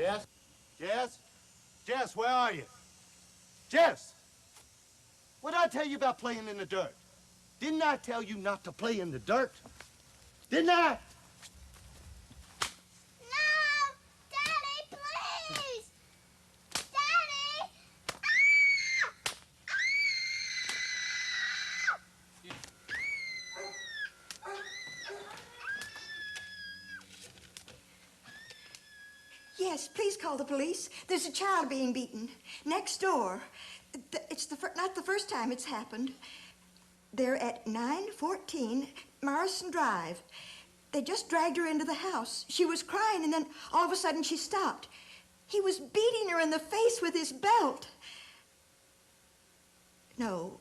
Jess? Jess? Jess, where are you? Jess! What did I tell you about playing in the dirt? Didn't I tell you not to play in the dirt? Didn't I? No! Daddy, please! Daddy! Yes, please call the police. There's a child being beaten next door. It's not the first time it's happened. They're at 914 Morrison Drive. They just dragged her into the house. She was crying, and then all of a sudden she stopped. He was beating her in the face with his belt. No,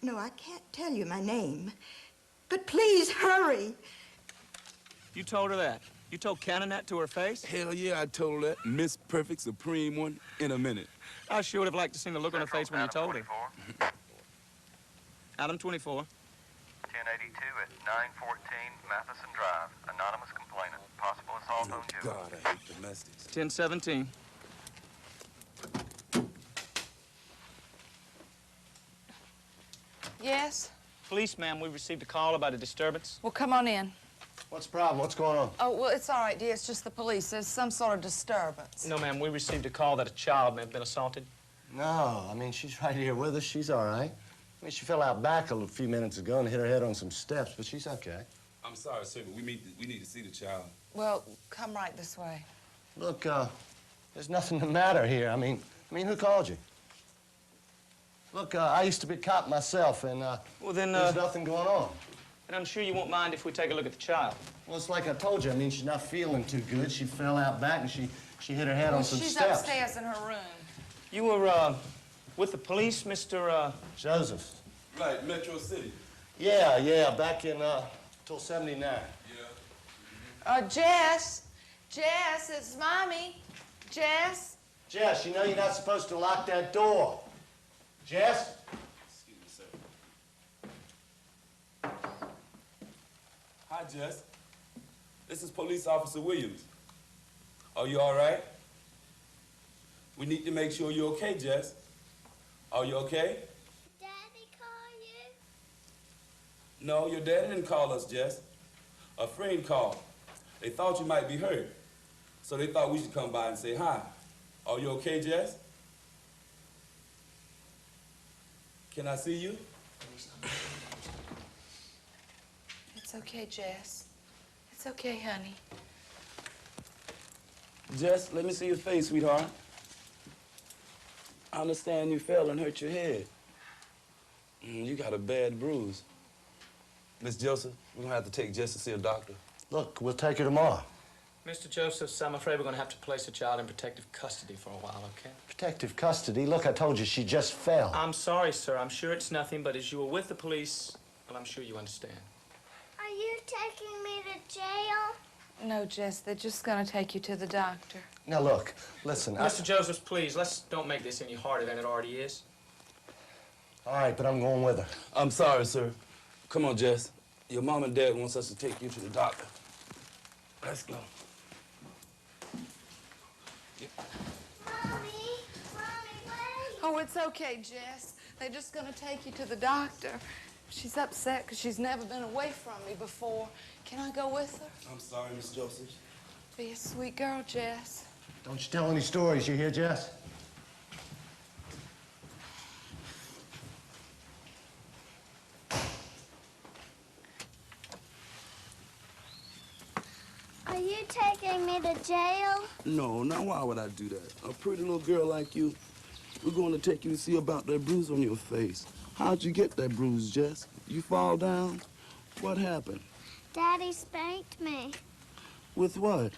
I can't tell you my name. But please hurry. You told her that? You told Cannon that to her face? Hell yeah, I told her that. Miss Perfect Supreme one in a minute. I sure would have liked to see the look on her face when you told her. Adam 24. 1082 at 914 Matheson Drive. Anonymous complainant. Possible assault on you. God, I hate domestics. 1017. Yes? Police, ma'am, we received a call about a disturbance. Well, come on in. What's the problem? What's going on? Oh, well, it's all right, dear. It's just the police. There's some sort of disturbance. No, ma'am, we received a call that a child may have been assaulted. No, I mean, she's right here with us. She's all right. I mean, she fell out back a few minutes ago and hit her head on some steps, but she's okay. I'm sorry, sir, but we need to see the child. Well, come right this way. Look, there's nothing the matter here. I mean, who called you? Look, I used to be a cop myself, and well, then, there's nothing going on. And I'm sure you won't mind if we take a look at the child. Well, it's like I told you. I mean, she's not feeling too good. She fell out back, and she hit her head on some she's steps. upstairs in her room. You were, with the police, Mr. Joseph. Right, Metro City. Yeah, back in, till 79. Yeah. Jess, it's Mommy. Jess? Jess, you know you're not supposed to lock that door. Jess? Excuse me, sir. Hi, Jess. This is Police Officer Williams. Are you all right? We need to make sure you're okay, Jess. Are you okay? Daddy call you? No, your dad didn't call us, Jess. A friend called. They thought you might be hurt, so they thought we should come by and say hi. Are you okay, Jess? Can I see you? It's okay, Jess. It's okay, honey. Jess, let me see your face, sweetheart. I understand you fell and hurt your head. You got a bad bruise. Miss Joseph, we're gonna have to take Jess to see a doctor. Look, we'll take her tomorrow. Mr. Josephs, I'm afraid we're going to have to place the child in protective custody for a while, okay? Protective custody? Look, I told you, she just fell. I'm sorry, sir. I'm sure it's nothing, but as you were with the police, well, I'm sure you understand. Are you taking me to jail? No, Jess, they're just gonna take you to the doctor. Now, look, listen, Mr. Josephs, please, let's don't make this any harder than it already is. All right, but I'm going with her. I'm sorry, sir. Come on, Jess. Your mom and dad wants us to take you to the doctor. Let's go. Mommy, wait. Oh, it's okay, Jess. They're just gonna take you to the doctor. She's upset because she's never been away from me before. Can I go with her? I'm sorry, Miss Joseph. Be a sweet girl, Jess. Don't you tell any stories, you hear, Jess? Are you taking me to jail? No, now why would I do that? A pretty little girl like you, we're going to take you to see about that bruise on your face. How'd you get that bruise, Jess? You fall down? What happened? Daddy spanked me. With what?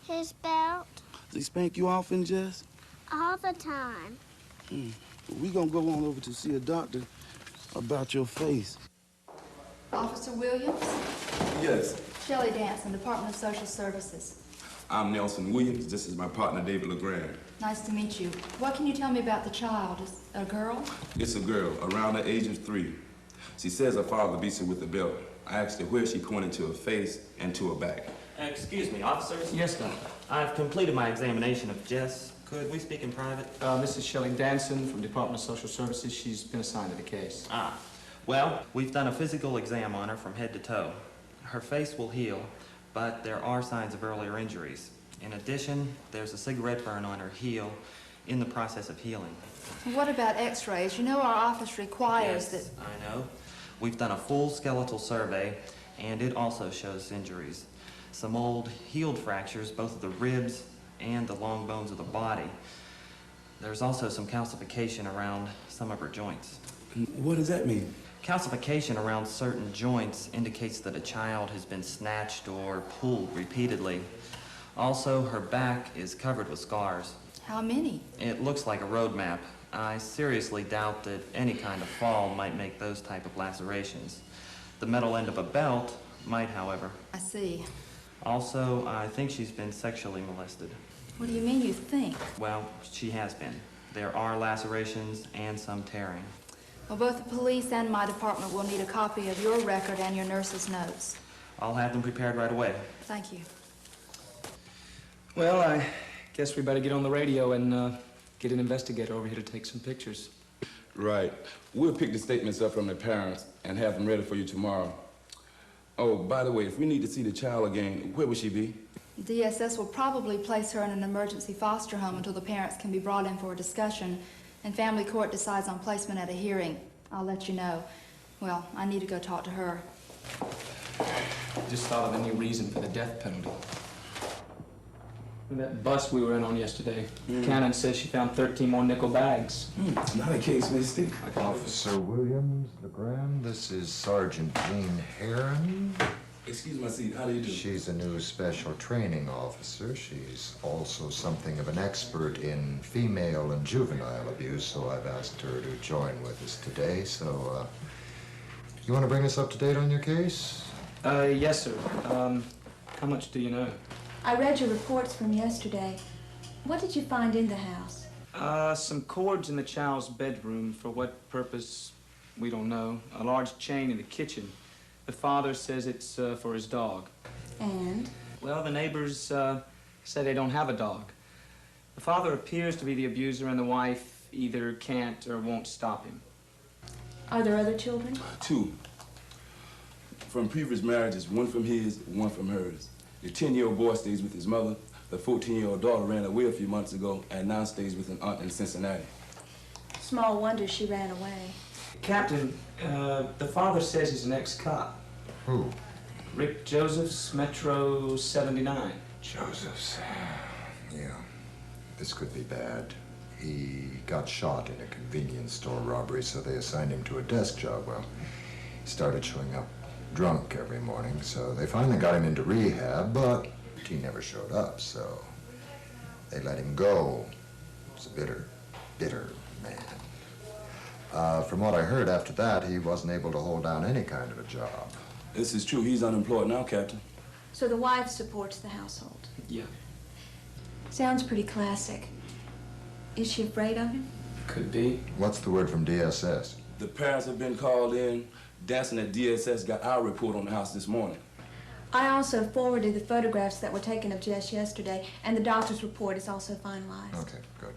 His belt. Does he spank you often, Jess? All the time. We're going to go on over to see a doctor about your face. Officer Williams? Yes. Shelley Danson, Department of Social Services. I'm Nelson Williams. This is my partner, David LeGrand. Nice to meet you. What can you tell me about the child? Is it a girl? It's a girl, around the age of 3. She says her father beats her with a belt. I asked her where she pointed to her face and to her back. Excuse me, officers? Yes, Doctor. I've completed my examination of Jess. Could we speak in private? Mrs. Shelley Danson from Department of Social Services. She's been assigned to the case. Ah, well, we've done a physical exam on her from head to toe. Her face will heal, but there are signs of earlier injuries. In addition, there's a cigarette burn on her heel in the process of healing. What about x-rays? You know our office requires Yes, I know. We've done a full skeletal survey, and it also shows injuries. Some old healed fractures, both of the ribs and the long bones of the body. There's also some calcification around some of her joints. What does that mean? Calcification around certain joints indicates that a child has been snatched or pulled repeatedly. Also, her back is covered with scars. How many? It looks like a road map. I seriously doubt that any kind of fall might make those type of lacerations. The metal end of a belt might, however. I see. Also, I think she's been sexually molested. What do you mean you think? Well, she has been. There are lacerations and some tearing. Well, both the police and my department will need a copy of your record and your nurse's notes. I'll have them prepared right away. Thank you. Well, I guess we better get on the radio and get an investigator over here to take some pictures. Right. We'll pick the statements up from the parents and have them ready for you tomorrow. Oh, by the way, if we need to see the child again, where will she be? DSS will probably place her in an emergency foster home until the parents can be brought in for a discussion, and family court decides on placement at a hearing. I'll let you know. Well, I need to go talk to her. Just thought of a new reason for the death penalty. That bus we were in on yesterday, Cannon says she found 13 more nickel bags. Not a case, Misty. Officer Williams, LeGrand, this is Sergeant Jean Heron. Excuse my seat, how do you do? She's a new special training officer. She's also something of an expert in female and juvenile abuse, so I've asked her to join with us today. So, you want to bring us up to date on your case? Yes, sir. How much do you know? I read your reports from yesterday. What did you find in the house? Some cords in the child's bedroom. For what purpose, we don't know. A large chain in the kitchen. The father says it's for his dog. And? Well, the neighbors say they don't have a dog. The father appears to be the abuser, and the wife either can't or won't stop him. Are there other children? 2. From previous marriages, one from his, one from hers. The 10-year-old boy stays with his mother. The 14-year-old daughter ran away a few months ago and now stays with an aunt in Cincinnati. Small wonder she ran away. Captain, the father says he's an ex-cop. Who? Rick Josephs, Metro 79. Josephs. Yeah, this could be bad. He got shot in a convenience store robbery, so they assigned him to a desk job. Well, he started showing up drunk every morning, so they finally got him into rehab, but he never showed up, so they let him go. He's a bitter, bitter man. From what I heard after that, he wasn't able to hold down any kind of a job. This is true. He's unemployed now, Captain. So the wife supports the household? Yeah. Sounds pretty classic. Is she afraid of him? Could be. What's the word from DSS? The parents have been called in. Danson at DSS got our report on the house this morning. I also forwarded the photographs that were taken of Jess yesterday, and the doctor's report is also finalized. Okay, good.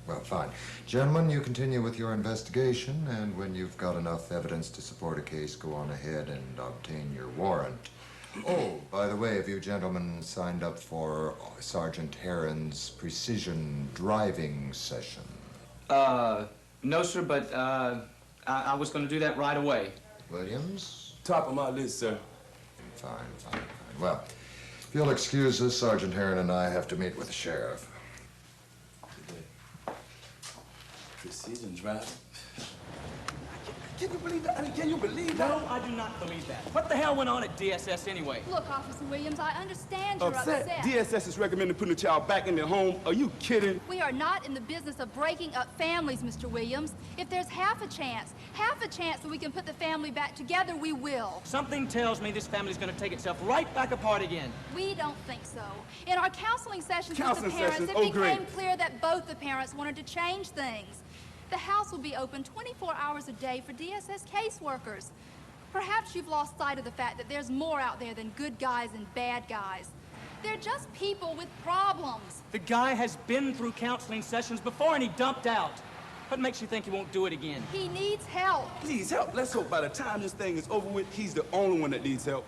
Well, fine. Gentlemen, you continue with your investigation, and when you've got enough evidence to support a case, go on ahead and obtain your warrant. Oh, by the way, have you gentlemen signed up for Sergeant Heron's precision driving session? No, sir, but I was going to do that right away. Williams? Top of my list, sir. Fine. Well, if you'll excuse us, Sergeant Heron and I have to meet with the sheriff. Precision driving. Can you believe that? I mean, can you believe that? No, I do not believe that. What the hell went on at DSS anyway? Look, Officer Williams, I understand you're upset. DSS is recommending putting the child back in their home. Are you kidding? We are not in the business of breaking up families, Mr. Williams. If there's half a chance that we can put the family back together, we will. Something tells me this family's gonna take itself right back apart again. We don't think so. In our counseling sessions with the parents, it became clear that both the parents wanted to change things. The house will be open 24 hours a day for DSS caseworkers. Perhaps you've lost sight of the fact that there's more out there than good guys and bad guys. They're just people with problems. The guy has been through counseling sessions before and he dumped out. What makes you think he won't do it again? He needs help. Please help. Let's hope by the time this thing is over with, he's the only one that needs help.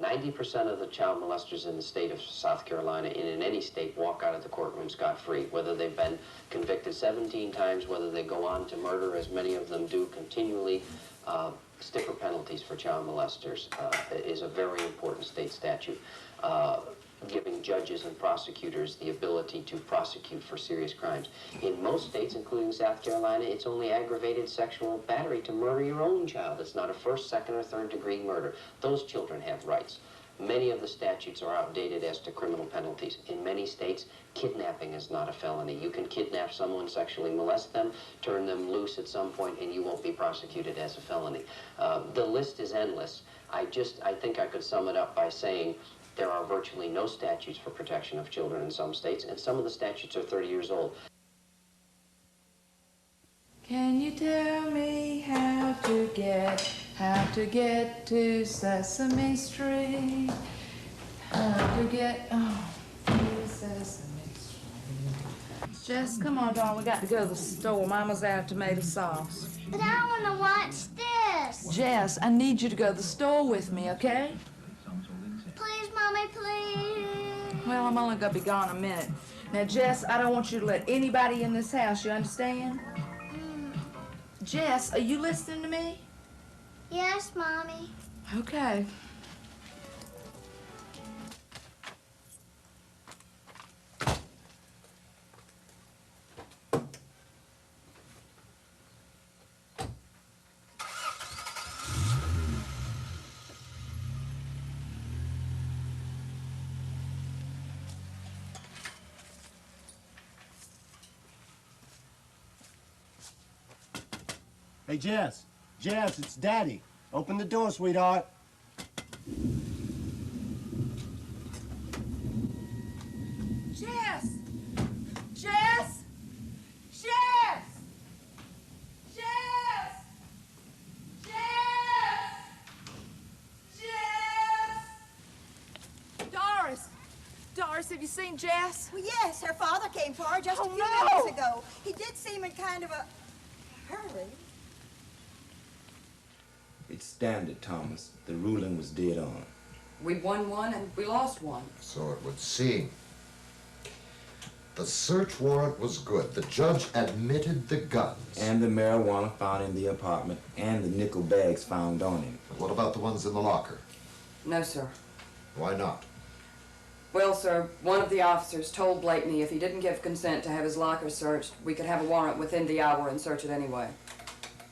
90% of the child molesters in the state of South Carolina and in any state walk out of the courtroom scot-free, whether they've been convicted 17 times, whether they go on to murder, as many of them do continually. Stiffer penalties for child molesters is a very important state statute, giving judges and prosecutors the ability to prosecute for serious crimes. In most states, including South Carolina, it's only aggravated sexual battery to murder your own child. It's not a first, second, or third degree murder. Those children have rights. Many of the statutes are outdated as to criminal penalties. In many states, kidnapping is not a felony. You can kidnap someone, sexually molest them, turn them loose at some point, and you won't be prosecuted as a felony. The list is endless. I think I could sum it up by saying there are virtually no statutes for protection of children in some states, and some of the statutes are 30 years old. Can you tell me how to get to Sesame Street? How to get to Sesame Street. Jess, come on, darling, we got to go to the store. Mama's out of tomato sauce. But I want to watch this. Jess, I need you to go to the store with me, okay? Please, Mommy, please. Well, I'm only gonna be gone a minute. Now, Jess, I don't want you to let anybody in this house, you understand? Jess, are you listening to me? Yes, Mommy. Okay. Hey, Jess. Jess, it's Daddy. Open the door, sweetheart. Jess! Jess! Jess! Jess! Jess! Jess! Doris! Doris, have you seen Jess? Well, yes, her father came for her just a few minutes ago. He did seem in kind of a hurry. It's standard, Thomas. The ruling was dead on. We won one and we lost one. So it would seem. The search warrant was good. The judge admitted the guns. And the marijuana found in the apartment, and the nickel bags found on him. But what about the ones in the locker? No, sir. Why not? Well, sir, one of the officers told Blakeney if he didn't give consent to have his locker searched, we could have a warrant within the hour and search it anyway.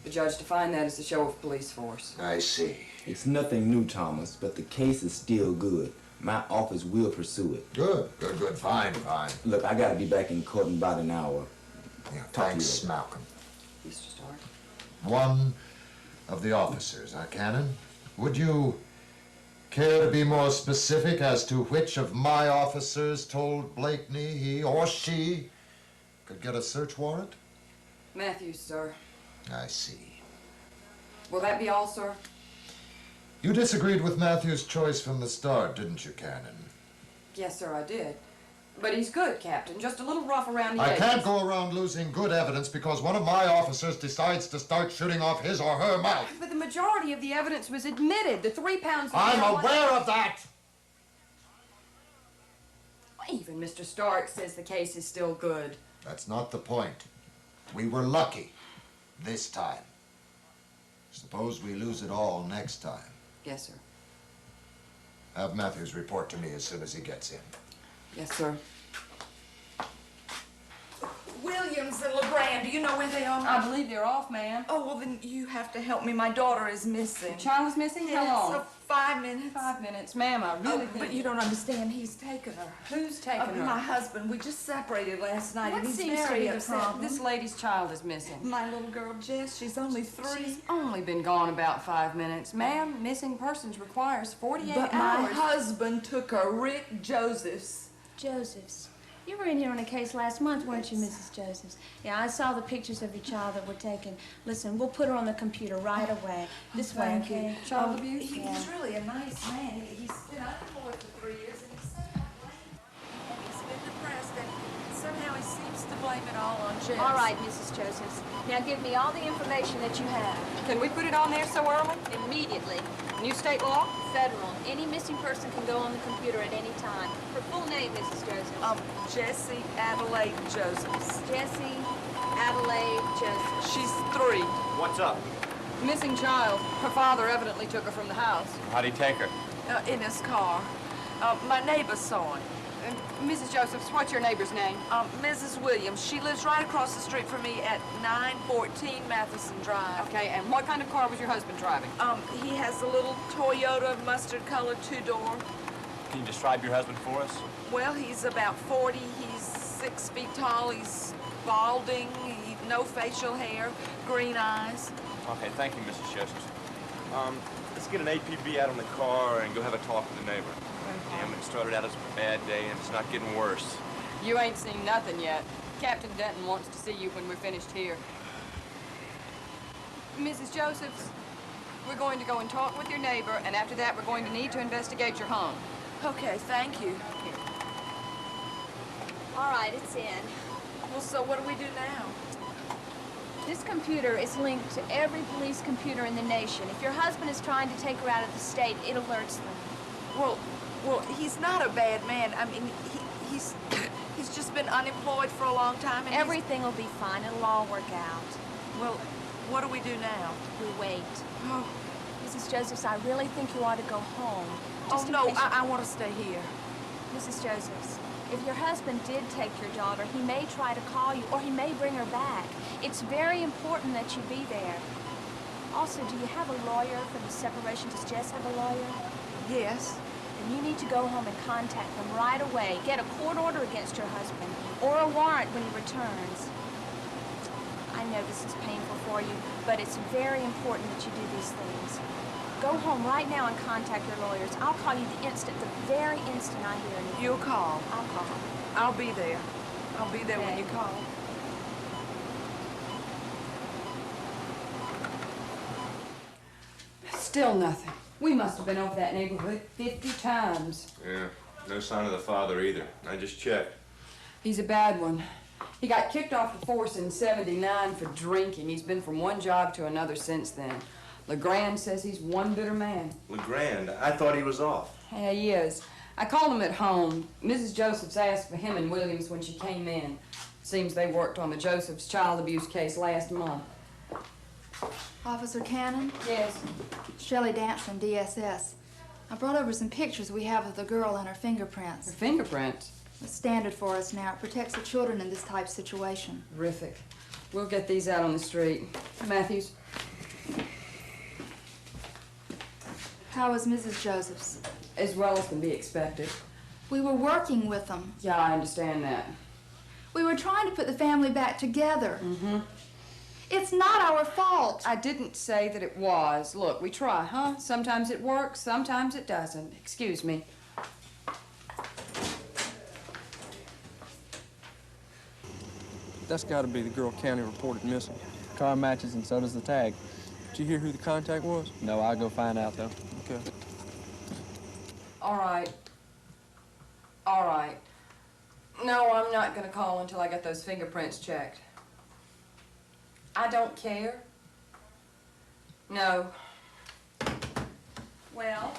The judge defined that as a show of police force. I see. It's nothing new, Thomas, but the case is still good. My office will pursue it. Good, good, good. Fine, fine. Look, I gotta be back in court in about an hour. Yeah, thanks, Malcolm. Mr. Stark. One of the officers, Cannon? Would you care to be more specific as to which of my officers told Blakeney he or she could get a search warrant? Matthews, sir. I see. Will that be all, sir? You disagreed with Matthews' choice from the start, didn't you, Cannon? Yes, sir, I did. But he's good, Captain. Just a little rough around the edges. I can't go around losing good evidence because one of my officers decides to start shooting off his or her mouth. But the majority of the evidence was admitted. The 3 pounds of I'm marijuana... aware of that! Even Mr. Stark says the case is still good. That's not the point. We were lucky this time. Suppose we lose it all next time. Yes, sir. Have Matthews report to me as soon as he gets in. Yes, sir. Williams and LeGrand, do you know where they are? I believe they're off, ma'am. Oh, well, then you have to help me. My daughter is missing. The child is missing? Yes, How long? 5 minutes. 5 minutes. Ma'am, I really But you don't understand. He's taken her. Who's taken her? My husband. We just separated last night, What and he's seems to very be the upset. problem? This lady's child is missing. My little girl, Jess, she's only 3. She's only been gone about 5 minutes. Ma'am, missing persons requires 48 But hours. my husband took her, Rick Josephs. Joseph's. You were in here on a case last month, weren't you, Mrs. Josephs? Yeah, I saw the pictures of your child that were taken. Listen, we'll put her on the computer right away. This way, Thank you. okay? Child abuse? He's really a nice man. He's been unemployed for 3 years, and he's been depressed, and somehow he seems to blame it all on Jess. All right, Mrs. Josephs. Now give me all the information that you have. Can we put it on there so early? Immediately. New state law? Federal. Any missing person can go on the computer at any time. Her full name, Mrs. Josephs. Jessie Adelaide Josephs. Jessie Adelaide Josephs. She's 3. What's up? Missing child. Her father evidently took her from the house. How'd he take her? In his car. My neighbor saw him. Mrs. Josephs, what's your neighbor's name? Mrs. Williams. She lives right across the street from me at 914 Matheson Drive. Okay, and what kind of car was your husband driving? He has a little Toyota mustard-colored 2-door. Can you describe your husband for us? Well, he's about 40. He's 6 feet tall. He's balding. No facial hair. Green eyes. Okay, thank you, Mrs. Josephs. Let's get an APB out on the car and go have a talk with the neighbor. Damn, it started out as a bad day, and it's not getting worse. You ain't seen nothing yet. Captain Denton wants to see you when we're finished here. Mrs. Josephs, we're going to go and talk with your neighbor, and after that, we're going to need to investigate your home. Okay, thank you. All right, it's in. Well, so what do we do now? This computer is linked to every police computer in the nation. If your husband is trying to take her out of the state, it alerts them. Well, he's not a bad man. I mean, he's just been unemployed for a long time, and everything will be fine. It'll all work out. Well, what do we do now? We wait. Oh. Mrs. Josephs, I really think you ought to go home. Oh, no, I want to stay here. Mrs. Josephs, if your husband did take your daughter, he may try to call you, or he may bring her back. It's very important that you be there. Also, do you have a lawyer for the separation? Does Jess have a lawyer? Yes. Then you need to go home and contact them right away. Get a court order against your husband, or a warrant when he returns. I know this is painful for you, but it's very important that you do these things. Go home right now and contact your lawyers. I'll call you the very instant I hear anything. You'll call? I'll call. I'll be there. I'll be there when you call. Still nothing. We must have been over that neighborhood 50 times. Yeah, no sign of the father either. I just checked. He's a bad one. He got kicked off the force in '79 for drinking. He's been from one job to another since then. LeGrand says he's one bitter man. LeGrand? I thought he was off. Yeah, he is. I called him at home. Mrs. Josephs asked for him and Williams when she came in. Seems they worked on the Josephs child abuse case last month. Officer Cannon? Yes. Shelley Dance from DSS. I brought over some pictures we have of the girl and her fingerprints. Her fingerprints? It's standard for us now. It protects the children in this type of situation. Terrific. We'll get these out on the street. Matthews? How was Mrs. Josephs? As well as can be expected. We were working with them. Yeah, I understand that. We were trying to put the family back together. Mm-hmm. It's not our fault. I didn't say that it was. Look, we try, huh? Sometimes it works, sometimes it doesn't. Excuse me. That's got to be the girl County reported missing. Car matches and so does the tag. Did you hear who the contact was? No, I'll go find out, though. Okay. All right. All right. No, I'm not going to call until I get those fingerprints checked. I don't care. No. Well,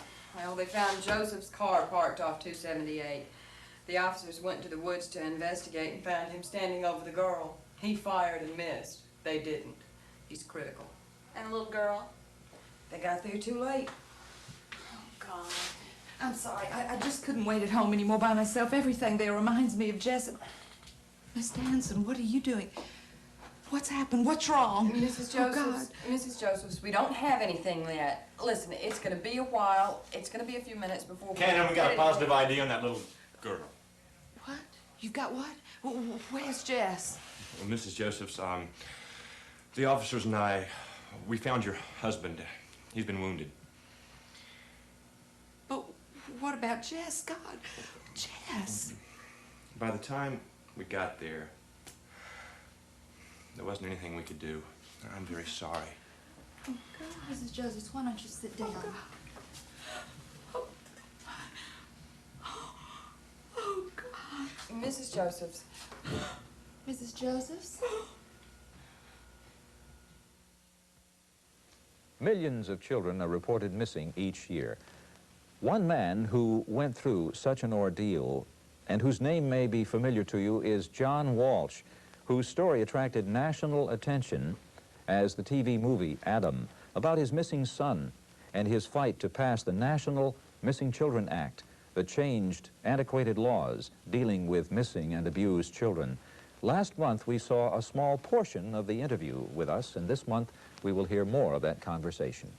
they found Joseph's car parked off 278. The officers went to the woods to investigate and found him standing over the girl. He fired and missed. They didn't. He's critical. And the little girl? They got there too late. Oh, God. I'm sorry. I just couldn't wait at home anymore by myself. Everything there reminds me of Jess. Miss Danson, what are you doing? What's happened? What's wrong? Mrs. Josephs, Mrs. Josephs, we don't have anything yet. Listen, it's going to be a while. It's going to be a few minutes before Cannon, we got a positive ID on that little girl. What? You've got what? Where's Jess? Well, Mrs. Josephs, the officers and I, we found your husband. He's been wounded. But what about Jess? God, Jess. By the time we got there wasn't anything we could do. I'm very sorry. Oh, God, Mrs. Josephs, why don't you sit down? Oh, God. Mrs. Josephs. Mrs. Josephs? Millions of children are reported missing each year. One man who went through such an ordeal and whose name may be familiar to you is John Walsh, whose story attracted national attention as the TV movie Adam, about his missing son and his fight to pass the National Missing Children Act that changed antiquated laws dealing with missing and abused children. Last month, we saw a small portion of the interview with us, and this month, we will hear more of that conversation.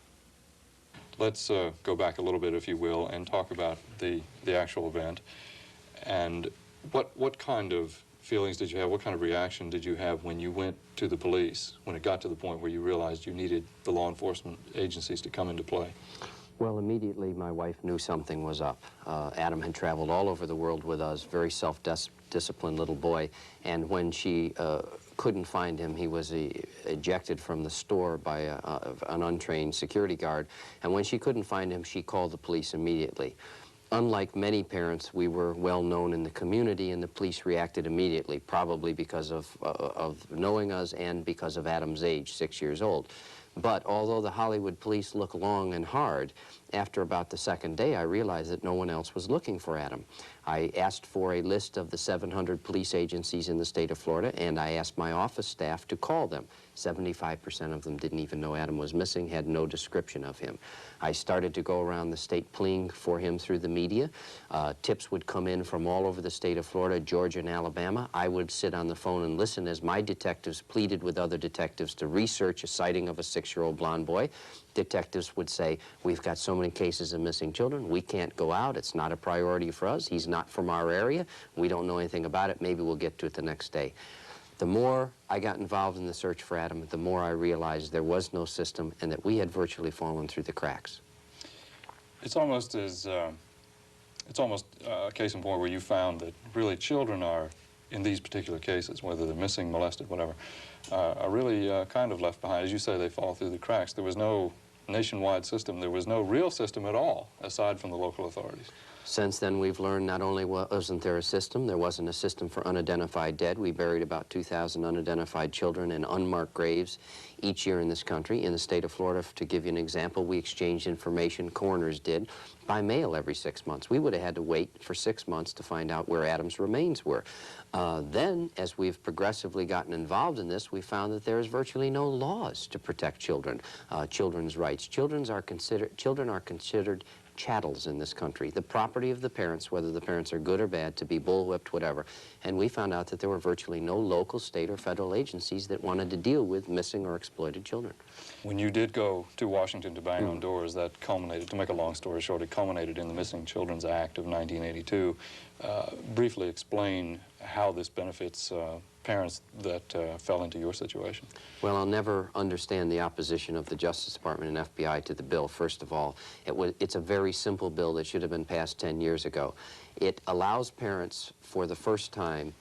Let's go back a little bit, if you will, and talk about the actual event. And what kind of feelings did you have? What kind of reaction did you have when you went to the police, when it got to the point where you realized you needed the law enforcement agencies to come into play? Well, immediately my wife knew something was up. Adam had traveled all over the world with us, very self-disciplined little boy, and when she couldn't find him, he was ejected from the store by an untrained security guard, and when she couldn't find him, she called the police immediately. Unlike many parents, we were well known in the community, and the police reacted immediately, probably because of knowing us and because of Adam's age, 6 years old. But although the Hollywood police look long and hard, after about the second day, I realized that no one else was looking for Adam. I asked for a list of the 700 police agencies in the state of Florida, and I asked my office staff to call them. 75% of them didn't even know Adam was missing, had no description of him. I started to go around the state pleading for him through the media. Tips would come in from all over the state of Florida, Georgia, and Alabama. I would sit on the phone and listen as my detectives pleaded with other detectives to research a sighting of a 6-year-old blonde boy. Detectives would say, we've got so many cases of missing children, we can't go out, it's not a priority for us, he's not from our area, we don't know anything about it, maybe we'll get to it the next day. The more I got involved in the search for Adam, the more I realized there was no system and that we had virtually fallen through the cracks. It's almost a case in point where you found that really children are, in these particular cases, whether they're missing, molested, whatever, are really kind of left behind. As you say, they fall through the cracks. There was no nationwide system. There was no real system at all, aside from the local authorities. Since then, we've learned not only wasn't there a system, there wasn't a system for unidentified dead. We buried about 2,000 unidentified children in unmarked graves each year in this country. In the state of Florida, to give you an example, we exchanged information, coroners did, by mail every 6 months. We would have had to wait for 6 months to find out where Adam's remains were. Then, as we've progressively gotten involved in this, we found that there is virtually no laws to protect children, children's rights. Children are considered chattels in this country, the property of the parents, whether the parents are good or bad, to be bullwhipped, whatever. And we found out that there were virtually no local, state, or federal agencies that wanted to deal with missing or exploited children. When you did go to Washington to bang on doors, that culminated, to make a long story short, it culminated in the Missing Children's Act of 1982. Briefly explain how this benefits parents that fell into your situation. Well, I'll never understand the opposition of the Justice Department and FBI to the bill. First of all, it's a very simple bill that should have been passed 10 years ago. It allows parents, for the first time,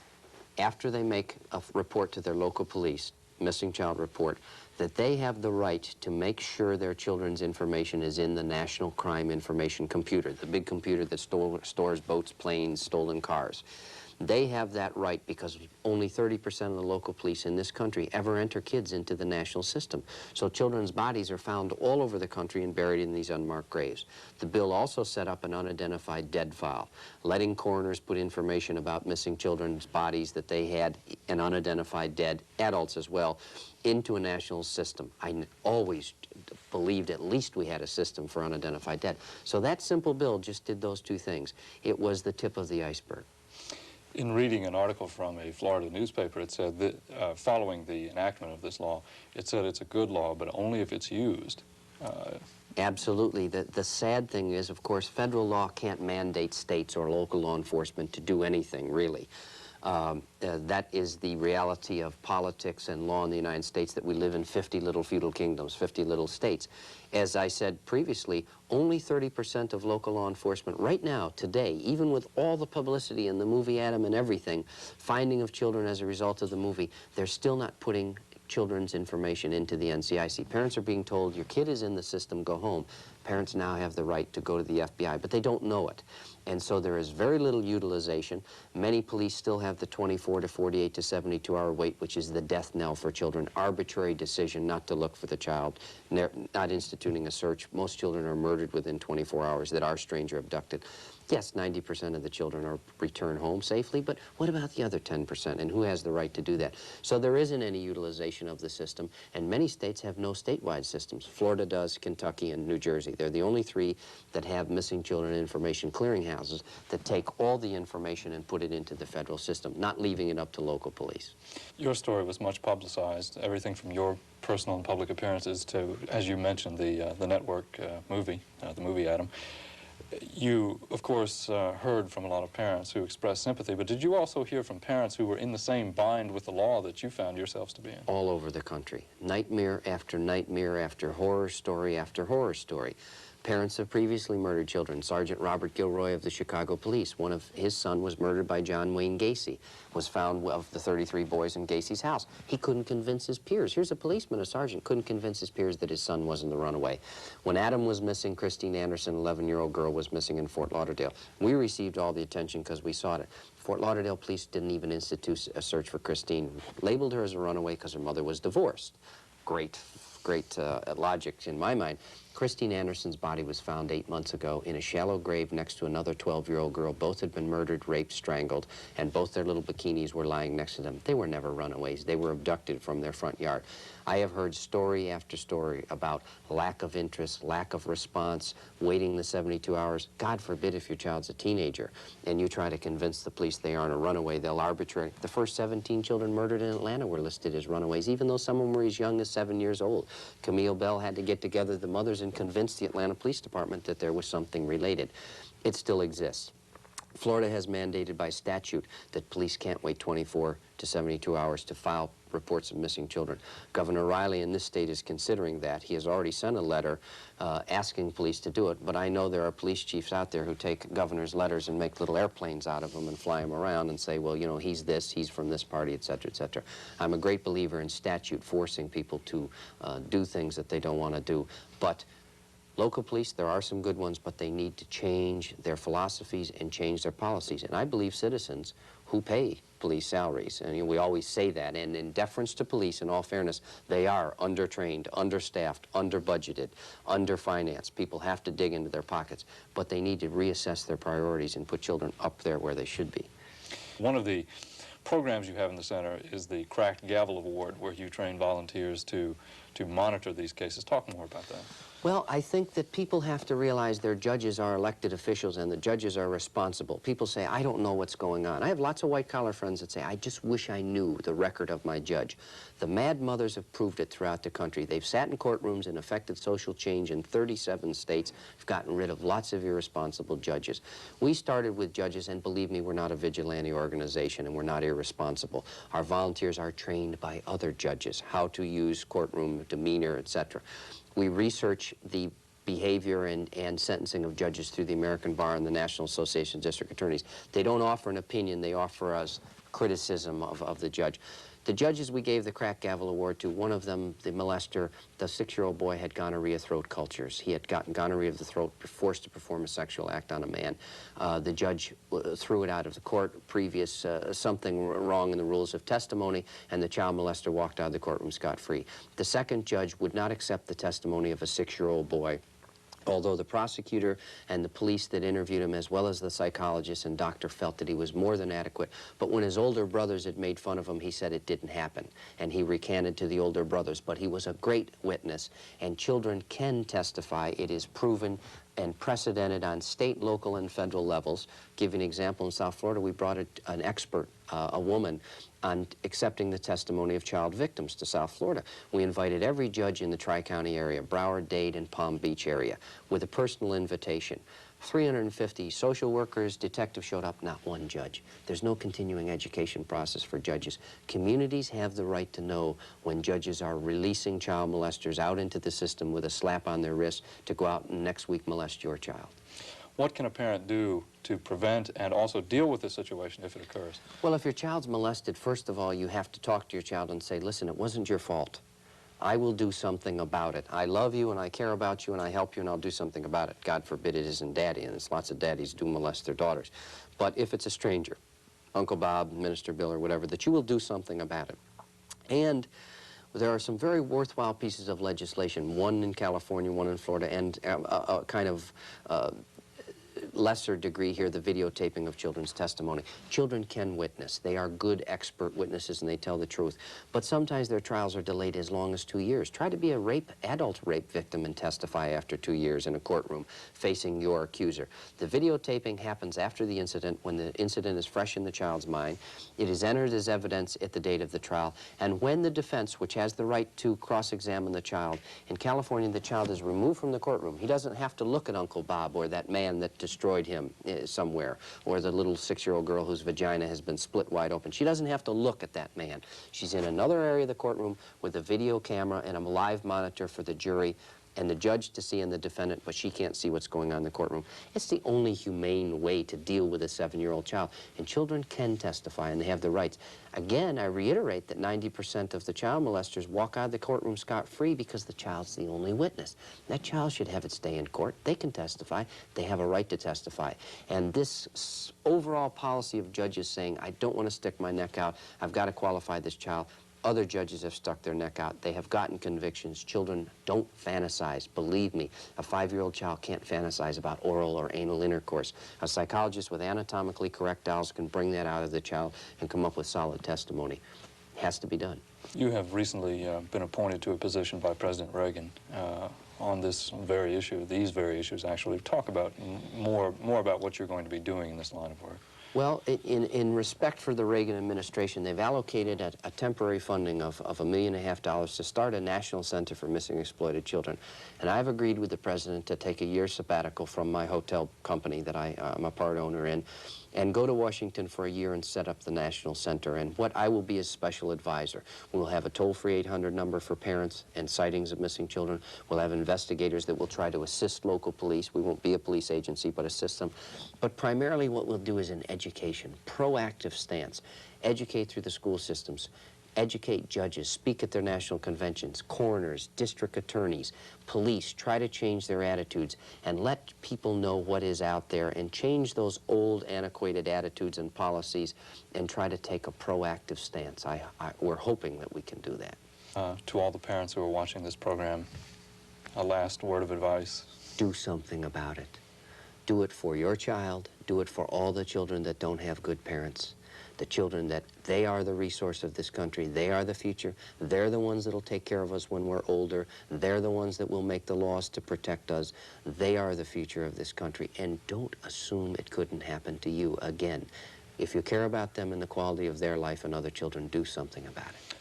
after they make a report to their local police, missing child report, that they have the right to make sure their children's information is in the National Crime Information Computer, the big computer that stores boats, planes, stolen cars. They have that right because only 30% of the local police in this country ever enter kids into the national system. So children's bodies are found all over the country and buried in these unmarked graves. The bill also set up an unidentified dead file, letting coroners put information about missing children's bodies that they had, and unidentified dead, adults as well, into a national system. I always believed at least we had a system for unidentified dead. So that simple bill just did those two things. It was the tip of the iceberg. In reading an article from a Florida newspaper, it said that following the enactment of this law, it said it's a good law, but only if it's used. Absolutely. The sad thing is, of course, federal law can't mandate states or local law enforcement to do anything, really. That is the reality of politics and law in the United States, that we live in 50 little feudal kingdoms, 50 little states. As I said previously, only 30% of local law enforcement right now, today, even with all the publicity and the movie Adam and everything, finding of children as a result of the movie, they're still not putting children's information into the NCIC. Parents are being told, your kid is in the system, go home. Parents now have the right to go to the FBI, but they don't know it. And so there is very little utilization. Many police still have the 24 to 48 to 72-hour wait, which is the death knell for children. Arbitrary decision not to look for the child, not instituting a search. Most children are murdered within 24 hours that are stranger abducted. Yes, 90% of the children are returned home safely, but what about the other 10%, and who has the right to do that? So there isn't any utilization of the system, and many states have no statewide systems. Florida does, Kentucky, and New Jersey. They're the only three that have missing children information clearinghouses that take all the information and put it into the federal system, not leaving it up to local police. Your story was much publicized, everything from your personal and public appearances to, as you mentioned, the network movie, the movie Adam. You, of course, heard from a lot of parents who expressed sympathy, but did you also hear from parents who were in the same bind with the law that you found yourselves to be in? All over the country. Nightmare after horror story after horror story. Parents of previously murdered children. Sergeant Robert Gilroy of the Chicago Police, one of his son was murdered by John Wayne Gacy, was found of the 33 boys in Gacy's house. He couldn't convince his peers. Here's a policeman, a sergeant, couldn't convince his peers that his son wasn't the runaway. When Adam was missing, Christine Anderson, 11-year-old girl, was missing in Fort Lauderdale. We received all the attention because we sought it. Fort Lauderdale police didn't even institute a search for Christine. Labeled her as a runaway because her mother was divorced. Great logic in my mind. Christine Anderson's body was found 8 months ago in a shallow grave next to another 12-year-old girl. Both had been murdered, raped, strangled, and both their little bikinis were lying next to them. They were never runaways. They were abducted from their front yard. I have heard story after story about lack of interest, lack of response, waiting the 72 hours. God forbid if your child's a teenager and you try to convince the police they aren't a runaway, they'll arbitrarily. The first 17 children murdered in Atlanta were listed as runaways, even though some of them were as young as 7 years old. Camille Bell had to get together the mothers and convince the Atlanta Police Department that there was something related. It still exists. Florida has mandated by statute that police can't wait 24 to 72 hours to file reports of missing children. Governor Riley in this state is considering that. He has already sent a letter asking police to do it, but I know there are police chiefs out there who take governor's letters and make little airplanes out of them and fly them around and say, well, you know, he's this, he's from this party, et cetera, et cetera. I'm a great believer in statute forcing people to do things that they don't want to do, but local police, there are some good ones, but they need to change their philosophies and change their policies. And I believe citizens who pay police salaries, and you know, we always say that, and in deference to police, in all fairness, they are undertrained, understaffed, under-budgeted, under-financed. People have to dig into their pockets, but they need to reassess their priorities and put children up there where they should be. One of the programs you have in the center is the Cracked Gavel Award, where you train volunteers to monitor these cases. Talk more about that. Well, I think that people have to realize their judges are elected officials and the judges are responsible. People say, I don't know what's going on. I have lots of white-collar friends that say, I just wish I knew the record of my judge. The mad mothers have proved it throughout the country. They've sat in courtrooms and affected social change in 37 states. Have gotten rid of lots of irresponsible judges. We started with judges, and believe me, we're not a vigilante organization and we're not irresponsible. Our volunteers are trained by other judges, how to use courtroom demeanor, etc. We research the behavior and sentencing of judges through the American Bar and the National Association of District Attorneys. They don't offer an opinion, they offer us criticism of the judge. The judges we gave the Cracked Gavel Award to, one of them, the molester, the 6-year-old boy had gonorrhea throat cultures. He had gotten gonorrhea of the throat, forced to perform a sexual act on a man. The judge threw it out of the court, previous something wrong in the rules of testimony, and the child molester walked out of the courtroom scot-free. The second judge would not accept the testimony of a 6-year-old boy, although the prosecutor and the police that interviewed him, as well as the psychologist and doctor, felt that he was more than adequate. But when his older brothers had made fun of him, he said it didn't happen. And he recanted to the older brothers. But he was a great witness, and children can testify. It is proven and precedented on state, local, and federal levels. Give you an example, in South Florida, we brought an expert, a woman, on accepting the testimony of child victims to South Florida. We invited every judge in the Tri-County area, Broward, Dade, and Palm Beach area, with a personal invitation. 350 social workers, detectives showed up, not one judge. There's no continuing education process for judges. Communities have the right to know when judges are releasing child molesters out into the system with a slap on their wrist to go out and next week molest your child. What can a parent do to prevent and also deal with this situation if it occurs? Well, if your child's molested, first of all, you have to talk to your child and say, listen, it wasn't your fault. I will do something about it. I love you and I care about you and I help you and I'll do something about it. God forbid it isn't daddy, and there's lots of daddies do molest their daughters. But if it's a stranger, Uncle Bob, Minister Bill, or whatever, that you will do something about it. And there are some very worthwhile pieces of legislation, one in California, one in Florida, and kind of lesser degree here, the videotaping of children's testimony. Children can witness. They are good expert witnesses and they tell the truth. But sometimes their trials are delayed as long as 2 years. Try to be a adult rape victim and testify after 2 years in a courtroom facing your accuser. The videotaping happens after the incident, when the incident is fresh in the child's mind. It is entered as evidence at the date of the trial. And when the defense, which has the right to cross-examine the child, in California the child is removed from the courtroom. He doesn't have to look at Uncle Bob or that man that destroyed him somewhere, or the little 6-year-old girl whose vagina has been split wide open. She doesn't have to look at that man. She's in another area of the courtroom with a video camera and a live monitor for the jury and the judge to see and the defendant, but she can't see what's going on in the courtroom. It's the only humane way to deal with a 7-year-old child. And children can testify, and they have the rights. Again, I reiterate that 90% of the child molesters walk out of the courtroom scot-free because the child's the only witness. That child should have its day in court. They can testify. They have a right to testify. And this overall policy of judges saying, I don't want to stick my neck out, I've got to qualify this child, other judges have stuck their neck out. They have gotten convictions. Children don't fantasize. Believe me, a 5-year-old child can't fantasize about oral or anal intercourse. A psychologist with anatomically correct dolls can bring that out of the child and come up with solid testimony. It has to be done. You have recently been appointed to a position by President Reagan on this very issue, these very issues actually. Talk about more about what you're going to be doing in this line of work. Well, in respect for the Reagan administration, they've allocated a temporary funding of $1.5 million to start a national center for missing exploited children. And I've agreed with the president to take a year sabbatical from my hotel company that I'm a part owner in, and go to Washington for a year and set up the National Center. And what I will be as special advisor. We'll have a toll-free 800 number for parents and sightings of missing children. We'll have investigators that will try to assist local police. We won't be a police agency, but assist them. But primarily what we'll do is an education, proactive stance. Educate through the school systems. Educate judges, speak at their national conventions, coroners, district attorneys, police, try to change their attitudes and let people know what is out there and change those old antiquated attitudes and policies and try to take a proactive stance. We're hoping that we can do that. To all the parents who are watching this program, a last word of advice. Do something about it. Do it for your child. Do it for all the children that don't have good parents. The children that they are the resource of this country. They are the future. They're the ones that'll take care of us when we're older. They're the ones that will make the laws to protect us. They are the future of this country. And don't assume it couldn't happen to you again. If you care about them and the quality of their life and other children, do something about it.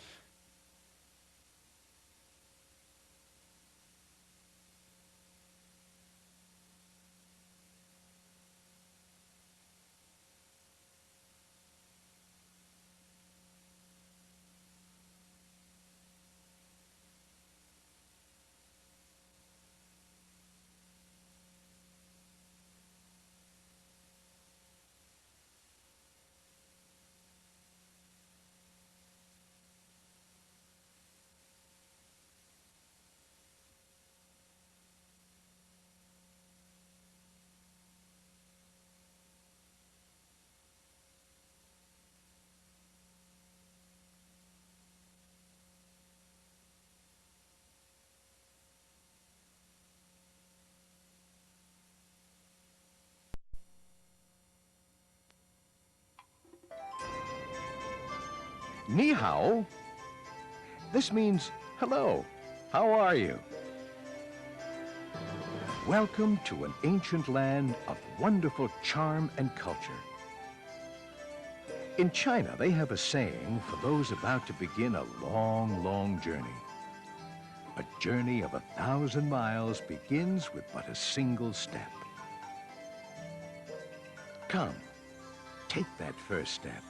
Ni hao. This means hello. How are you? Welcome to an ancient land of wonderful charm and culture. In China, they have a saying for those about to begin a long, long journey. A journey of 1,000 miles begins with but a single step. Come, take that first step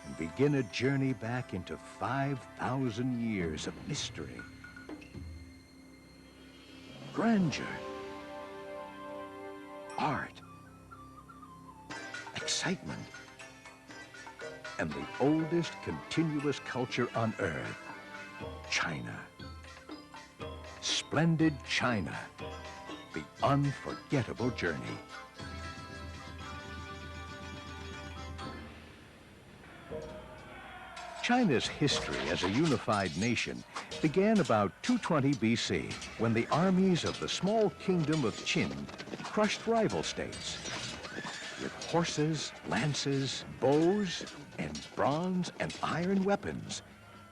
and begin a journey back into 5,000 years of mystery, grandeur, art, excitement, and the oldest continuous culture on Earth, China. Splendid China, the unforgettable journey. China's history as a unified nation began about 220 BC, when the armies of the small kingdom of Qin crushed rival states. With horses, lances, bows, and bronze and iron weapons,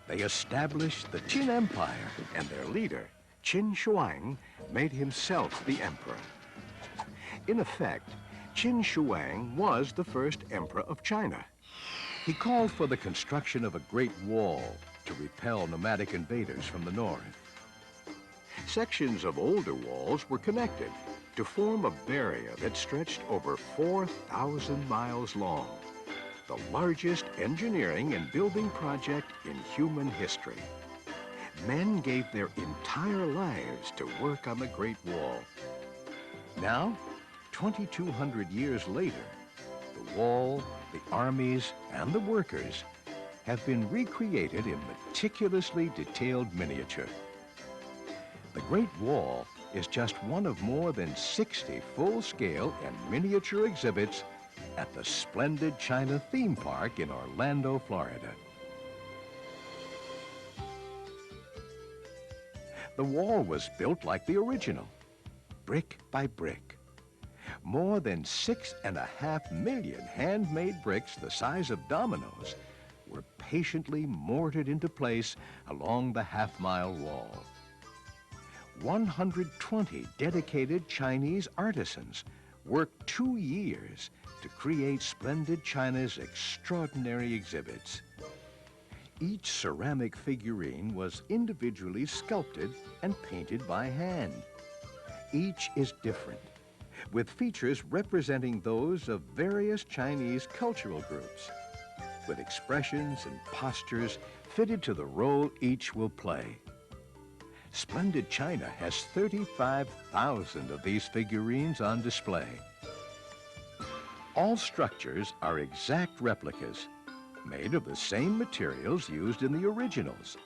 they established the Qin Empire, and their leader, Qin Shuang, made himself the emperor. In effect, Qin Shuang was the first emperor of China. He called for the construction of a great wall to repel nomadic invaders from the north. Sections of older walls were connected to form a barrier that stretched over 4,000 miles long, the largest engineering and building project in human history. Men gave their entire lives to work on the Great Wall. Now, 2,200 years later, the wall, the armies, and the workers have been recreated in meticulously detailed miniature. The Great Wall is just one of more than 60 full-scale and miniature exhibits at the Splendid China theme park in Orlando, Florida. The wall was built like the original, brick by brick. More than 6.5 million handmade bricks the size of dominoes were patiently mortared into place along the half-mile wall. 120 dedicated Chinese artisans worked 2 years to create Splendid China's extraordinary exhibits. Each ceramic figurine was individually sculpted and painted by hand. Each is different, with features representing those of various Chinese cultural groups, with expressions and postures fitted to the role each will play. Splendid China has 35,000 of these figurines on display. All structures are exact replicas, made of the same materials used in the originals.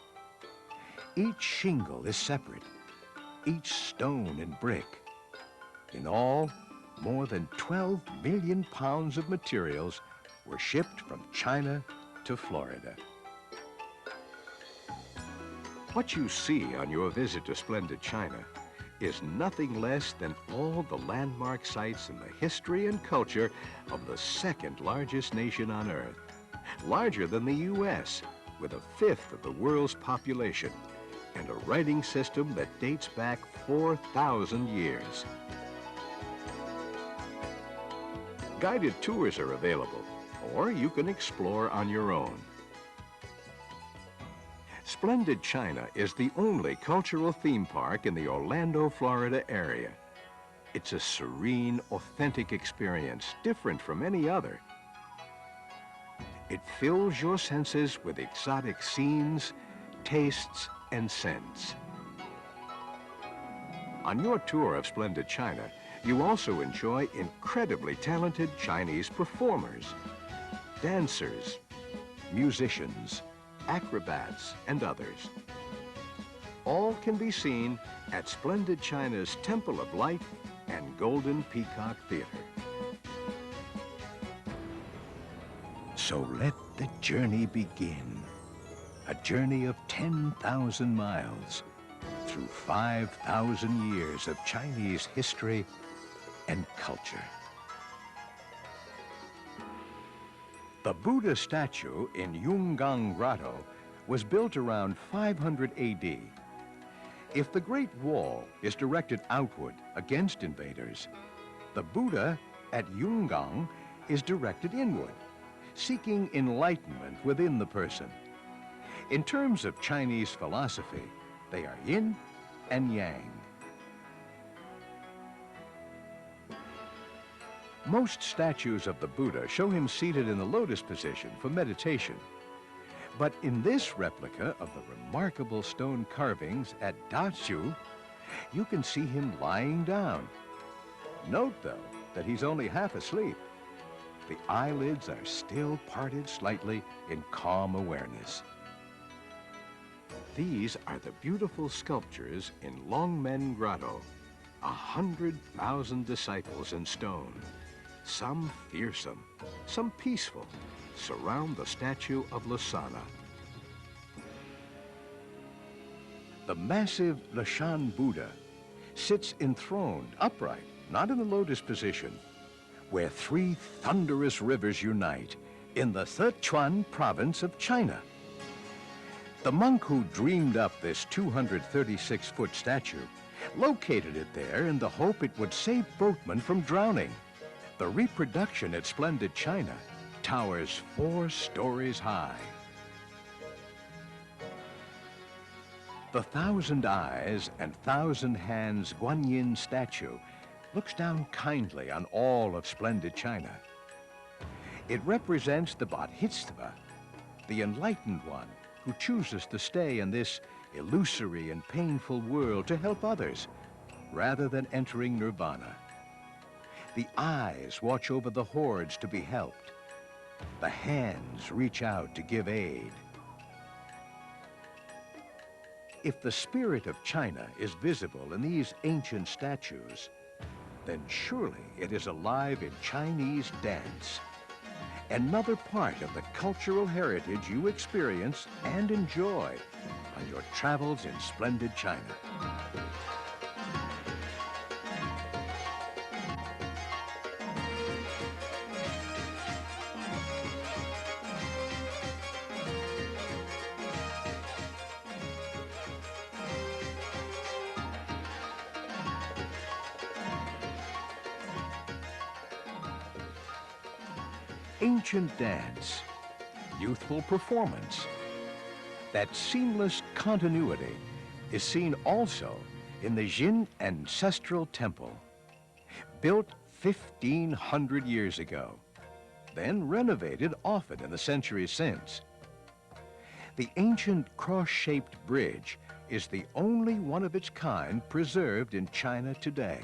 Each shingle is separate, each stone and brick. In all, more than 12 million pounds of materials were shipped from China to Florida. What you see on your visit to Splendid China is nothing less than all the landmark sites in the history and culture of the second largest nation on Earth, larger than the U.S., with 1/5 of the world's population, and a writing system that dates back 4,000 years. Guided tours are available, or you can explore on your own. Splendid China is the only cultural theme park in the Orlando, Florida area. It's a serene, authentic experience, different from any other. It fills your senses with exotic scenes, tastes, and scents. On your tour of Splendid China, you also enjoy incredibly talented Chinese performers, dancers, musicians, acrobats, and others. All can be seen at Splendid China's Temple of Light and Golden Peacock Theater. So let the journey begin. A journey of 10,000 miles through 5,000 years of Chinese history and culture. The Buddha statue in Yungang Grotto was built around 500 AD. If the Great Wall is directed outward against invaders, the Buddha at Yungang is directed inward, seeking enlightenment within the person. In terms of Chinese philosophy, they are yin and yang. Most statues of the Buddha show him seated in the lotus position for meditation. But in this replica of the remarkable stone carvings at Dachu, you can see him lying down. Note, though, that he's only half asleep. The eyelids are still parted slightly in calm awareness. These are the beautiful sculptures in Longmen Grotto, 100,000 disciples in stone. Some fearsome, some peaceful, surround the statue of Lasana. The massive Lashan Buddha sits enthroned, upright, not in the lotus position, where 3 thunderous rivers unite in the Sichuan province of China. The monk who dreamed up this 236-foot statue located it there in the hope it would save boatmen from drowning. The reproduction at Splendid China towers 4 stories high. The 1,000 eyes and 1,000 hands Guanyin statue looks down kindly on all of Splendid China. It represents the Bodhisattva, the enlightened one who chooses to stay in this illusory and painful world to help others rather than entering nirvana. The eyes watch over the hordes to be helped. The hands reach out to give aid. If the spirit of China is visible in these ancient statues, then surely it is alive in Chinese dance, another part of the cultural heritage you experience and enjoy on your travels in Splendid China. Ancient dance, youthful performance. That seamless continuity is seen also in the Jin Ancestral Temple, built 1,500 years ago, then renovated often in the centuries since. The ancient cross-shaped bridge is the only one of its kind preserved in China today.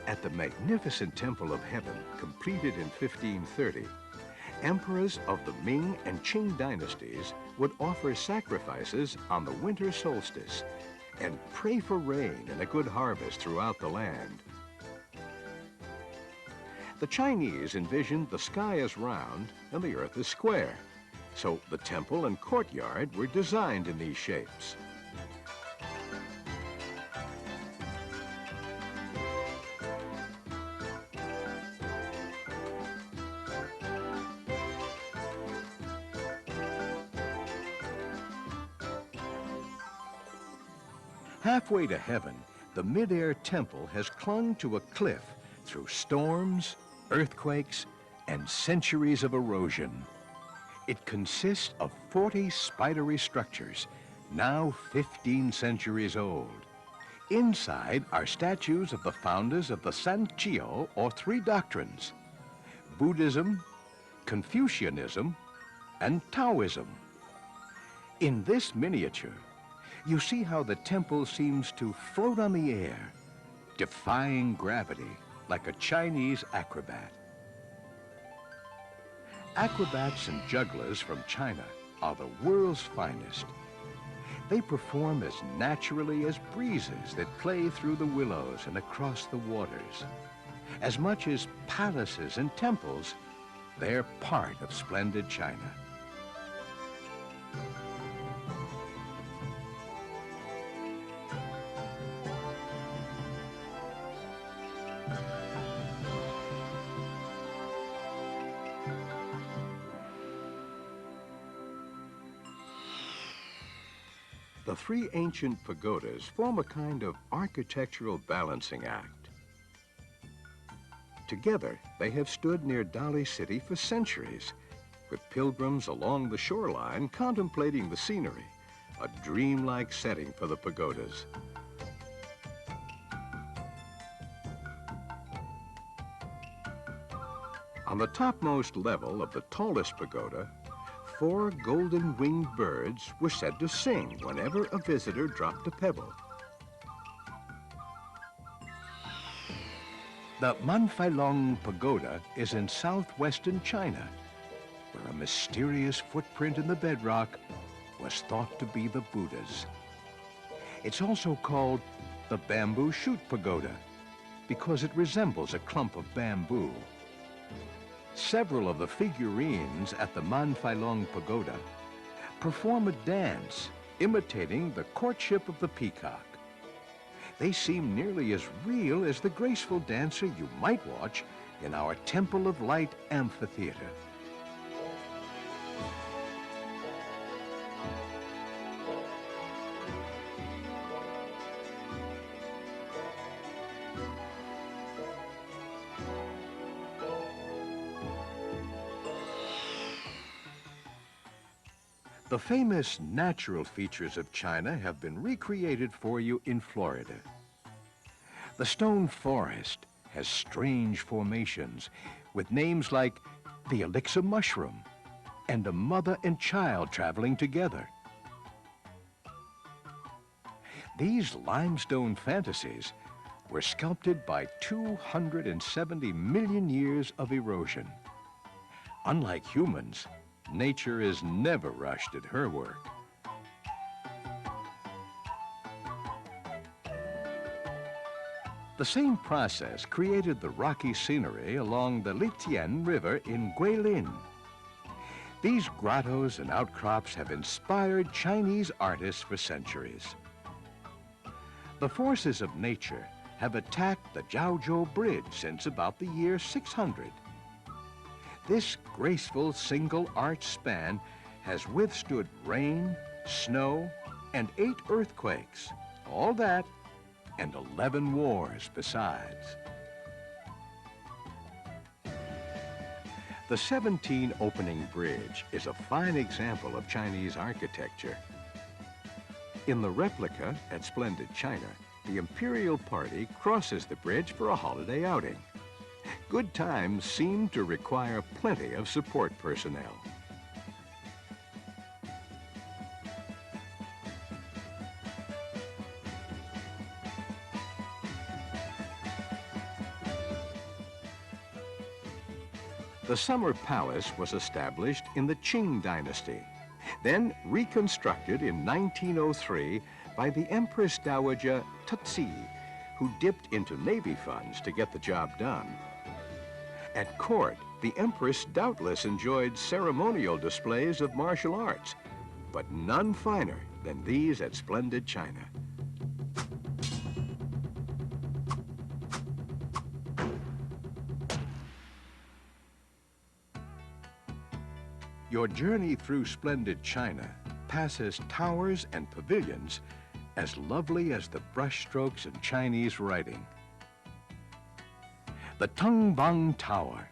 At the magnificent Temple of Heaven, completed in 1530, emperors of the Ming and Qing dynasties would offer sacrifices on the winter solstice and pray for rain and a good harvest throughout the land. The Chinese envisioned the sky as round and the earth as square, so the temple and courtyard were designed in these shapes. Halfway to heaven, the mid-air temple has clung to a cliff through storms, earthquakes, and centuries of erosion. It consists of 40 spidery structures, now 15 centuries old. Inside are statues of the founders of the Sanjiao, or 3 doctrines: Buddhism, Confucianism, and Taoism. In this miniature, you see how the temple seems to float on the air, defying gravity like a Chinese acrobat. Acrobats and jugglers from China are the world's finest. They perform as naturally as breezes that play through the willows and across the waters. As much as palaces and temples, they're part of Splendid China. The 3 ancient pagodas form a kind of architectural balancing act. Together, they have stood near Dali City for centuries, with pilgrims along the shoreline contemplating the scenery a dreamlike setting for the pagodas. On the topmost level of the tallest pagoda, 4 golden-winged birds were said to sing whenever a visitor dropped a pebble. The Manfailong Pagoda is in southwestern China, where a mysterious footprint in the bedrock was thought to be the Buddha's. It's also called the Bamboo Shoot Pagoda because it resembles a clump of bamboo. Several of the figurines at the Manfailong Pagoda perform a dance imitating the courtship of the peacock. They seem nearly as real as the graceful dancer you might watch in our Temple of Light amphitheater. The famous natural features of China have been recreated for you in Florida. The stone forest has strange formations with names like the elixir mushroom and a mother and child traveling together. These limestone fantasies were sculpted by 270 million years of erosion. Unlike humans, nature is never rushed at her work. The same process created the rocky scenery along the Litien River in Guilin. These grottos and outcrops have inspired Chinese artists for centuries. The forces of nature have attacked the Jiaozhou Bridge since about the year 600. This graceful single-arch span has withstood rain, snow, and 8 earthquakes. All that and 11 wars besides. The 17 opening bridge is a fine example of Chinese architecture. In the replica at Splendid China, the imperial party crosses the bridge for a holiday outing. Good times seem to require plenty of support personnel. The Summer Palace was established in the Qing dynasty, then reconstructed in 1903 by the Empress Dowager Tutsi, who dipped into Navy funds to get the job done. At court, the Empress doubtless enjoyed ceremonial displays of martial arts, but none finer than these at Splendid China. Your journey through Splendid China passes towers and pavilions as lovely as the brushstrokes in Chinese writing. The Tungbang Tower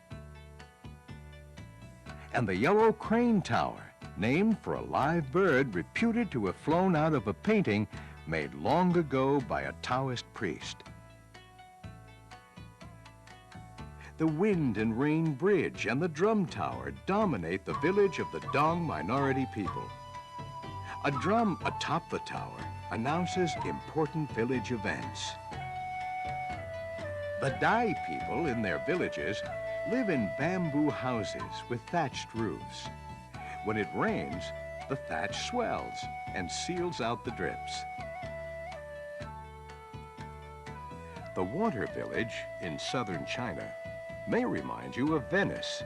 and the Yellow Crane Tower, named for a live bird reputed to have flown out of a painting made long ago by a Taoist priest. The Wind and Rain Bridge and the Drum Tower dominate the village of the Dong minority people. A drum atop the tower announces important village events. The Dai people in their villages live in bamboo houses with thatched roofs. When it rains, the thatch swells and seals out the drips. The Water Village in southern China may remind you of Venice.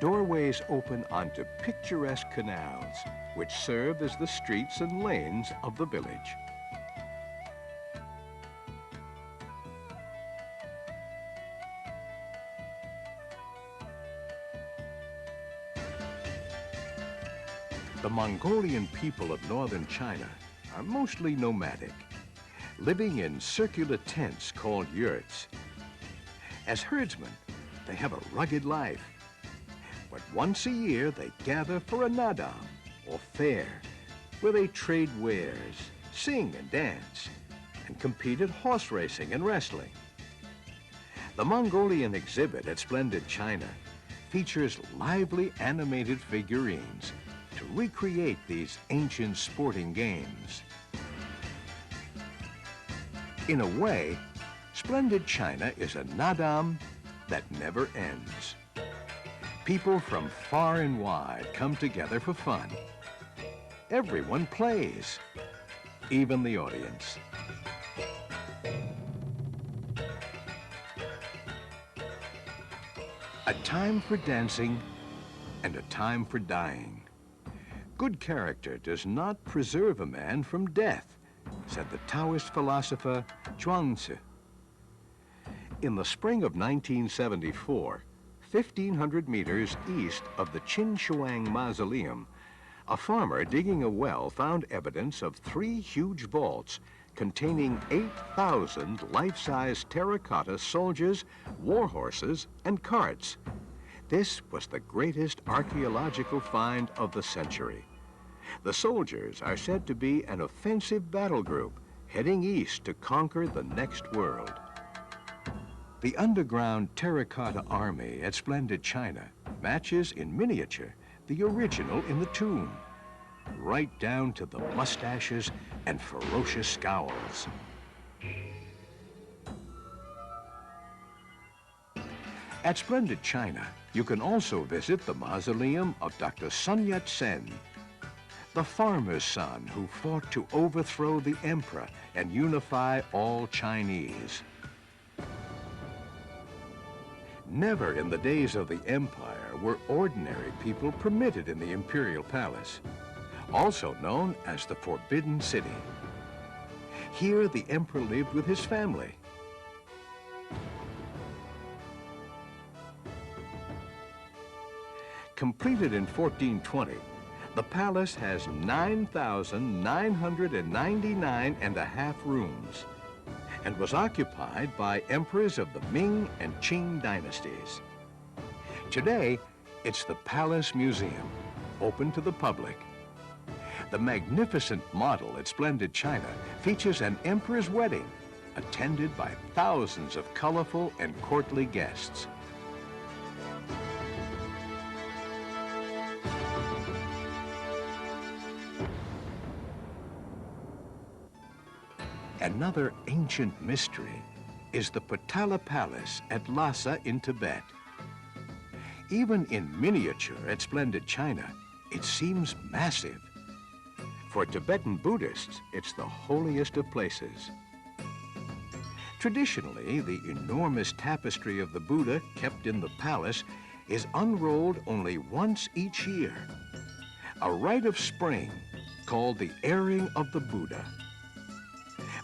Doorways open onto picturesque canals, which serve as the streets and lanes of the village. The Mongolian people of northern China are mostly nomadic, living in circular tents called yurts. As herdsmen, they have a rugged life, but once a year they gather for a nadam, or fair, where they trade wares, sing and dance, and compete at horse racing and wrestling. The Mongolian exhibit at Splendid China features lively animated figurines to recreate these ancient sporting games. In a way, Splendid China is a nadam that never ends. People from far and wide come together for fun. Everyone plays, even the audience. A time for dancing and a time for dying. Good character does not preserve a man from death, said the Taoist philosopher Zhuangzi. In the spring of 1974, 1,500 meters east of the Qinshuang Mausoleum, a farmer digging a well found evidence of 3 huge vaults containing 8,000 life-size terracotta soldiers, war horses, and carts. This was the greatest archaeological find of the century. The soldiers are said to be an offensive battle group heading east to conquer the next world. The underground terracotta army at Splendid China matches in miniature the original in the tomb, right down to the mustaches and ferocious scowls. At Splendid China, you can also visit the mausoleum of Dr. Sun Yat-sen, the farmer's son who fought to overthrow the emperor and unify all Chinese. Never in the days of the empire were ordinary people permitted in the imperial palace, also known as the Forbidden City. Here, the emperor lived with his family. Completed in 1420, the palace has 9,999.5 rooms and was occupied by emperors of the Ming and Qing dynasties. Today, it's the Palace Museum, open to the public. The magnificent model at Splendid China features an emperor's wedding, attended by thousands of colorful and courtly guests. Another ancient mystery is the Potala Palace at Lhasa in Tibet. Even in miniature at Splendid China, it seems massive. For Tibetan Buddhists, it's the holiest of places. Traditionally, the enormous tapestry of the Buddha kept in the palace is unrolled only once each year. A rite of spring called the airing of the Buddha.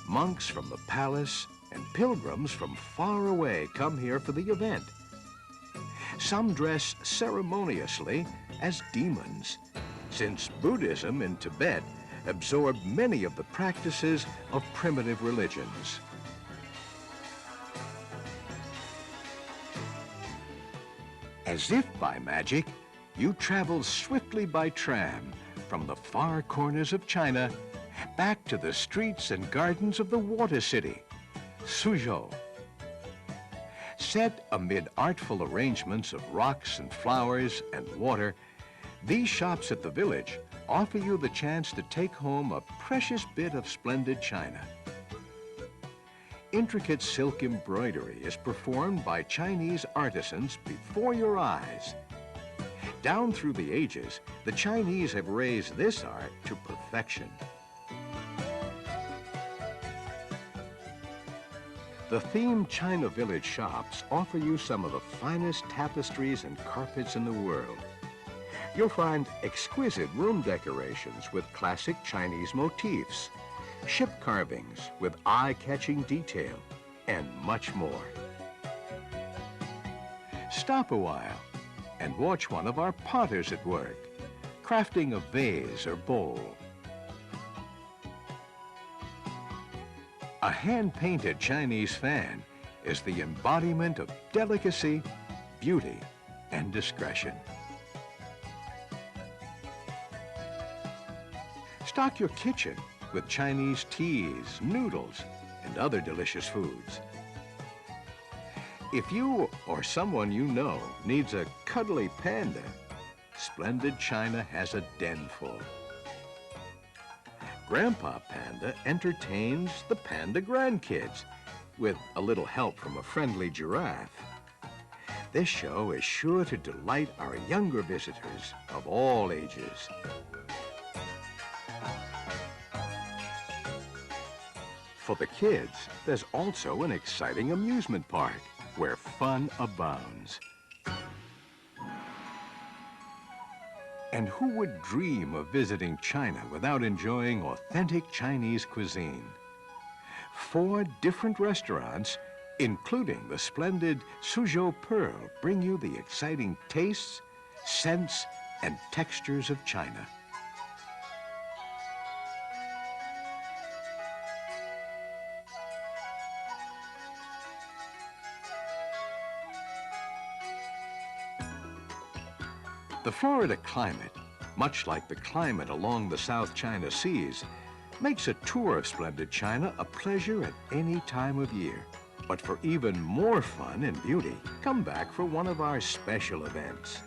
Monks from the palace and pilgrims from far away come here for the event. Some dress ceremoniously as demons, since Buddhism in Tibet absorbed many of the practices of primitive religions. As if by magic, you travel swiftly by tram from the far corners of China back to the streets and gardens of the water city, Suzhou. Set amid artful arrangements of rocks and flowers and water, these shops at the village offer you the chance to take home a precious bit of Splendid China. Intricate silk embroidery is performed by Chinese artisans before your eyes. Down through the ages, the Chinese have raised this art to perfection. The themed China Village shops offer you some of the finest tapestries and carpets in the world. You'll find exquisite room decorations with classic Chinese motifs, ship carvings with eye-catching detail, and much more. Stop a while and watch one of our potters at work, crafting a vase or bowl. A hand-painted Chinese fan is the embodiment of delicacy, beauty, and discretion. Stock your kitchen with Chinese teas, noodles, and other delicious foods. If you or someone you know needs a cuddly panda, Splendid China has a den full. Grandpa Panda entertains the panda grandkids with a little help from a friendly giraffe. This show is sure to delight our younger visitors of all ages. For the kids, there's also an exciting amusement park where fun abounds. And who would dream of visiting China without enjoying authentic Chinese cuisine? 4 different restaurants, including the splendid Suzhou Pearl, bring you the exciting tastes, scents, and textures of China. The Florida climate, much like the climate along the South China Seas, makes a tour of Splendid China a pleasure at any time of year. But for even more fun and beauty, come back for one of our special events.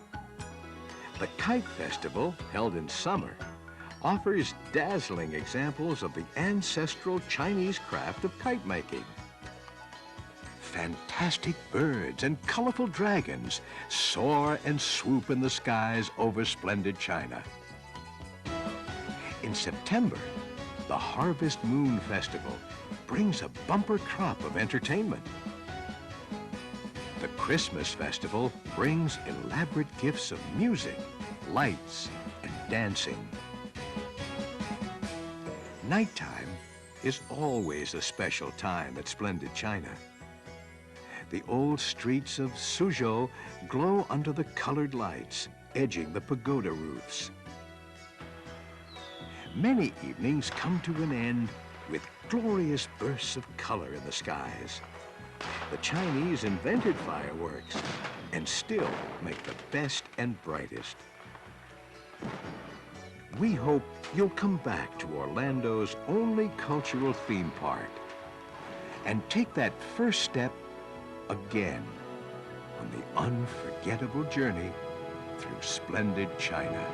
The Kite Festival, held in summer, offers dazzling examples of the ancestral Chinese craft of kite making. Fantastic birds and colorful dragons soar and swoop in the skies over Splendid China. In September, the Harvest Moon Festival brings a bumper crop of entertainment. The Christmas Festival brings elaborate gifts of music, lights, and dancing. Nighttime is always a special time at Splendid China. The old streets of Suzhou glow under the colored lights, edging the pagoda roofs. Many evenings come to an end with glorious bursts of color in the skies. The Chinese invented fireworks and still make the best and brightest. We hope you'll come back to Orlando's only cultural theme park and take that first step again on the unforgettable journey through Splendid China.